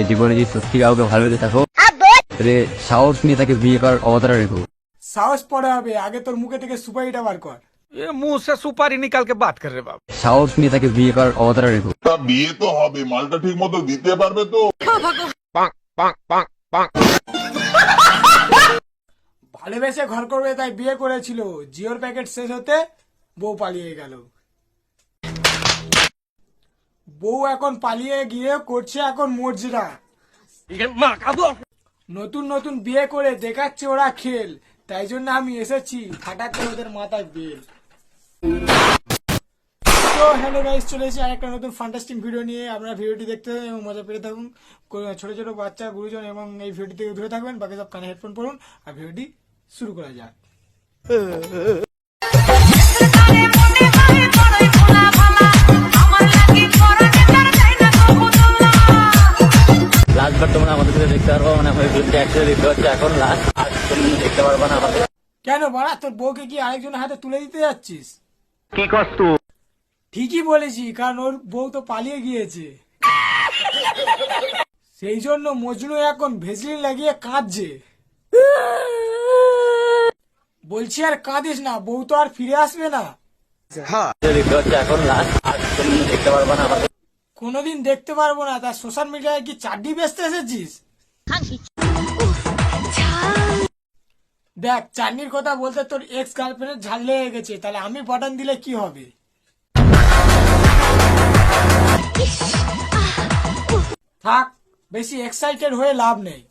জীবনে যদি সত্যি কাউকে ভালোবেসে থাকো তাহলে সাহস নিয়ে তাকে বিয়ে করার অবতারা রেখো। সাহস পড়ে হবে, আগে তোর মুখে থেকে সুপারিটা বার কর। ये मुंह से सुपारी निकाल के बात कर रहे बाप। সাহস নিয়ে তাকে বিয়ে করার অবতারা রেখো। তা বিয়ে তো হবে, মালটা ঠিক মতো দিতে পারবে তো? ভালোবেসে ঘর করবে তাই বিয়ে করেছিল, জিওর প্যাকেট শেষ হতে বউ পালিয়ে গেল। বউ এখন পালিয়ে গিয়ে করছে এখন মর্জিরা। নতুন নতুন বিয়ে করে দেখাচ্ছে ওরা খেল, তাই জন্য আমি এসেছি ফাটাতে ওদের মাথায় বেল। তো হ্যালো গাইস, চলে এসেছি আরেকটা নতুন ফ্যান্টাস্টিক ভিডিও নিয়ে। আপনারা ভিডিওটি দেখতে থাকুন এবং মজা পেতে থাকুন। ছোট ছোট বাচ্চা, গুরুজন এবং এই ভিডিও থেকে দূরে থাকবেন। বাকি সব কানে হেডফোন পরুন আর ভিডিওটি শুরু করা যাক। লাস্টবার তোমরা আমাদের সাথে দেখতে পারবো, মানে আমি ভিডিওটা একসাথে দেখতে পাচ্ছি এখন লাস্ট, আর তুমি দেখতে পারবো না আমাদের। কেন বাড়া, তোর বউকে কি আরেকজনের হাতে তুলে দিতে যাচ্ছিস? কি কষ্ট? ঠিকই বলেছি, কারণ ওর বউ তো পালিয়ে গিয়েছে। সেই জন্য মজনু এখন ভেসলিন লাগিয়ে কাঁদছে। বলছি আর কাঁদিস না, বউ তো আর ফিরে আসবে না। দেখতে পাচ্ছি এখন লাস্ট, আর তুমি দেখতে পারবো না আমাদের। কোনোদিন দেখতে পারবো না, তার সোশ্যাল মিডিয়ায় কি চাড্ডি বেচতে এসেছিস? দেখ, চাটনির কথা বলতে তোর এক্স গার্লফ্রেন্ডের ঝাল লেগে গেছে, তাহলে আমি বাটন দিলে কি হবে? থাক, বেশি এক্সাইটেড হয়ে লাভ নেই।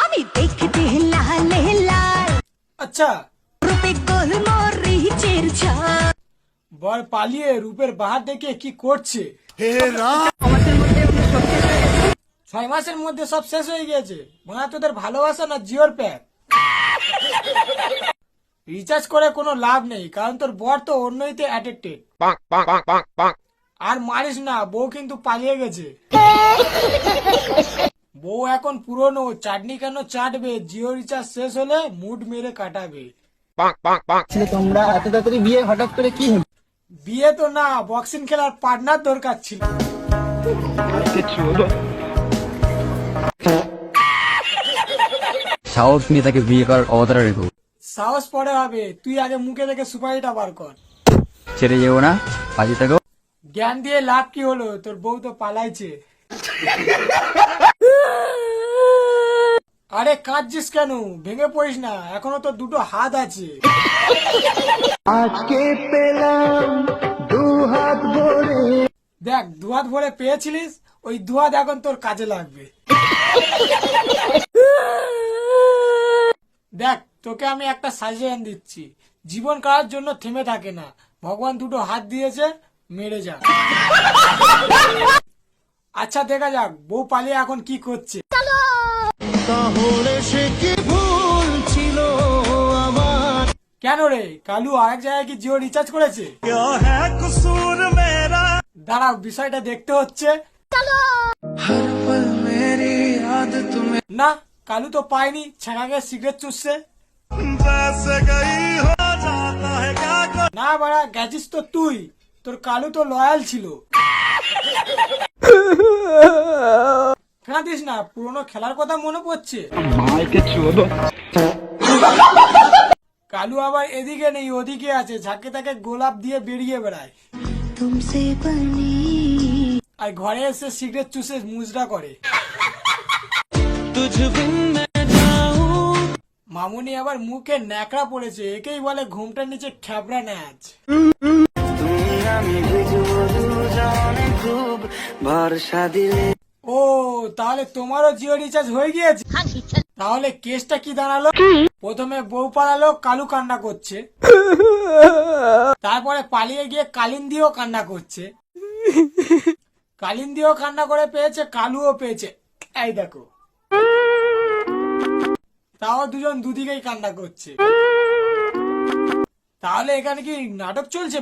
আমি দেখতে লাল লাল আচ্ছা, রূপে গোলমরিচের ঝাল। বর পালিয়ে রূপের বাহার দেখে কি করছে? 6 মাসের মধ্যে সব শেষ হয়ে গেছে। মনে হয় তোদের ভালোবাসা না জিওর প্যাক। রিচার্জ করে কোনো লাভ নেই, কারণ তোর বর তো অন্যইতে অ্যাডিক্টেড। আর মারিস না, বউ কিন্তু পালিয়ে গেছে। বউ এখন পুরনো, চাটনি কেন চাটবে? জিও রিচার্জ শেষ হলে মুড মেরে কাটাবে। তোমরা এত তাড়াতাড়ি বিয়ে হঠাৎ করে কি হলো? বিয়ে তো না, বক্সিং খেলার পার্টনার দরকার ছিল। সাহস নিয়ে তাকে বিয়ে করার অবতারা রেখো। সাহস পড়ে হবে, তুই আগে মুখে থেকে সুপারিটা বার কর। ছেড়ে যেও না, পাশে থাকো। জ্ঞান দিয়ে লাভ কি হলো? তোর বউ তো পালাইছে। আরে কাঁদছিস কেন? ভেঙে পড়িস না, এখনো তো দুটো হাত আছে। আজকে পেলাম দু হাত ভরে। দেখ, 2 হাত ভরে পেয়েছিলিস, ওই 2 হাত এখন তোর কাজে লাগবে। দেখ, তোকে আমি একটা সাজেশন দিচ্ছি, জীবন কার জন্য থেমে থাকে না। ভগবান দুটো হাত দিয়েছে, মেরে যা। আচ্ছা, দেখা যাক বউ পালিয়ে এখন কি করছে। তাহলে সে কি ভুল ছিল আমার? কেন রে কালু, আরেক জায়গায় কি জিও রিচার্জ করেছে? দাঁড়াও, বিষয়টা দেখতে হচ্ছে। না, কালু তো পায়নি, ছেঁড়াকে সিগারেট চুষছে। না বাড়া, গেছিস তো তুই, তোর কালু তো লয়াল ছিল। কাঁদিস না, পুরোনো খেলার কথা মনে পড়ছে। কালু আবার এদিকে নেই, ওদিকে আছে, ঝাঁকে তাকে গোলাপ দিয়ে বেরিয়ে বেড়ায়। তুমসে বনি আর ঘরে এসে সিগারেট চুষে মুজরা করে। মামুনি আবার মুখে ন্যাকড়া পড়েছে, একেই বলে ঘুমটার নিচে খ্যাবড়া নাচ। ও, তাহলে তোমারও জিও রিচার্জ হয়ে গিয়েছে? তাহলে কেসটা কি দাঁড়ালো? প্রথমে বউ পালালো, কালু কান্না করছে। তারপরে পালিয়ে গিয়ে কালিন্দিও কান্না করছে। কালিন্দিও কান্না করে পেয়েছে, কালুও পেয়েছে। এই দেখো, তাও দুজন দুদিকেই কান্না করছে। তাহলে এখানে কি নাটক চলছে?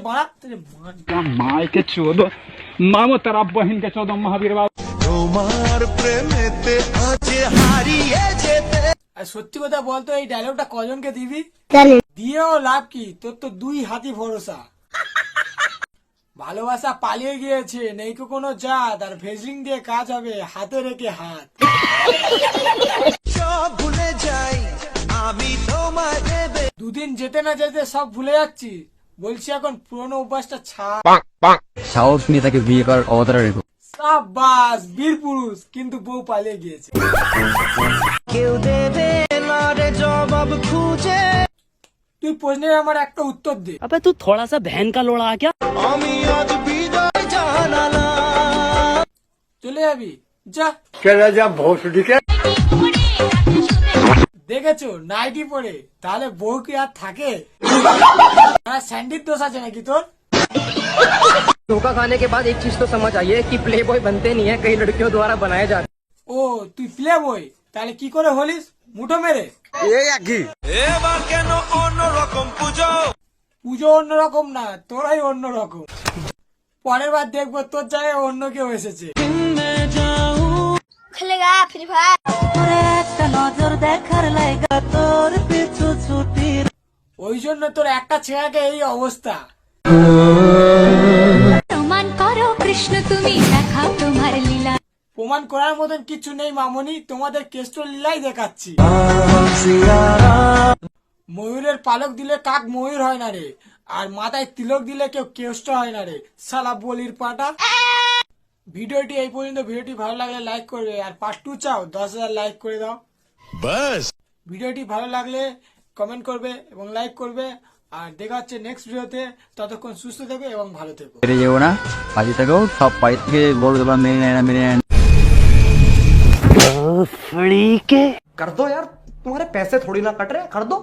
मायके चोदो मामो तेरा बहन के चोदो महावीर बाबू। তোমার প্রেমেতে আছে হারিয়ে যেতে। আর সত্যি কথা বলতো, এই ডায়লগটা কজনকে দিবি? দিয়েও লাভ কি, তোর তো 2 হাতি ভরসা। ভালোবাসা পালিয়ে গিয়েছে, নেই কো কোনো জাত, আর ভেজলিং দিয়ে কাজ হবে, হাতে রেখে হাত। সব ভুলে যাই আমি তোমায় ভেবে। দুদিন যেতে না যেতে সব ভুলে যাচ্ছি, বলছি এখন পুরনো অভ্যাসটা ছাড়। সাহস নিয়ে তাকে বিয়ে করার অবতারা রেখো। সাবাস, বীর পুরুষ, কিন্তু বউ পালিয়ে গিয়েছে। কেউ দেবে না রে জবাব খুঁজে। তুই প্রশ্নের আমার একটা উত্তর দে। अबे तू थोड़ा सा बहन का लोड़ा आ क्या? আমি আজ বিদায় জানালাম। চলে যাবি, যা। चला जा भोसडी के দেখেছো নাইটি পরে, তাহলে বউ কি আর থাকে? স্যান্ডির দোষ আছে নাকি তোর? धोखा खाने के बाद एक चीज तो समझ आई है कि प्ले बॉय बनते नहीं है, कई लड़कियों द्वारा बनाए जाते। ও তুই প্লে বই, তাহলে কি করে হলিস মুঠো মেরে? এবার কেন অন্যরকম পুজো? পুজো অন্যরকম না, তোরাই অন্যরকম। পরের বার দেখবো তোর জায়গায় অন্য কেউ এসেছে। খেলেগা ফ্রি ফায়ার একটা নজর দেখার লাইগা তোর পিছু ছুটি। ওই জন্য তোর একটা ছেঁড়াকে এই অবস্থা। প্রমাণ করো কৃষ্ণ তুমি, দেখাও তোমার লীলা। প্রমাণ করার মতন কিছু নেই মামনি, তোমাদের কেষ্ট লীলাই দেখাচ্ছি। ময়ূরের পালক দিলে কাক ময়ূর হয় না রে, আর মাথায় তিলক দিলে কেউ কেষ্ট হয় না রে, শালা বলির পাটা। ভিডিওটি এই পর্যন্ত। ভিডিওটি ভালো লাগলে লাইক করবে, আর পার্ট 2 চাও 10,000 লাইক করে দাও। ভিডিওটি ভালো লাগলে কমেন্ট করবে এবং লাইক করবে, আর দেখা হচ্ছে নেক্সট ভিডিওতে। ততক্ষণ সুস্থ থেকো এবং ভালো থেকো। বেড়ে যাবো না, বাড়ি থেকেও সব বাড়ি থেকে বড় দেবা মেনে নেয় না, মেনে নেয় না। कर दो यार, तुम्हारे पैसे थोड़ी ना कट रहे, कर दो।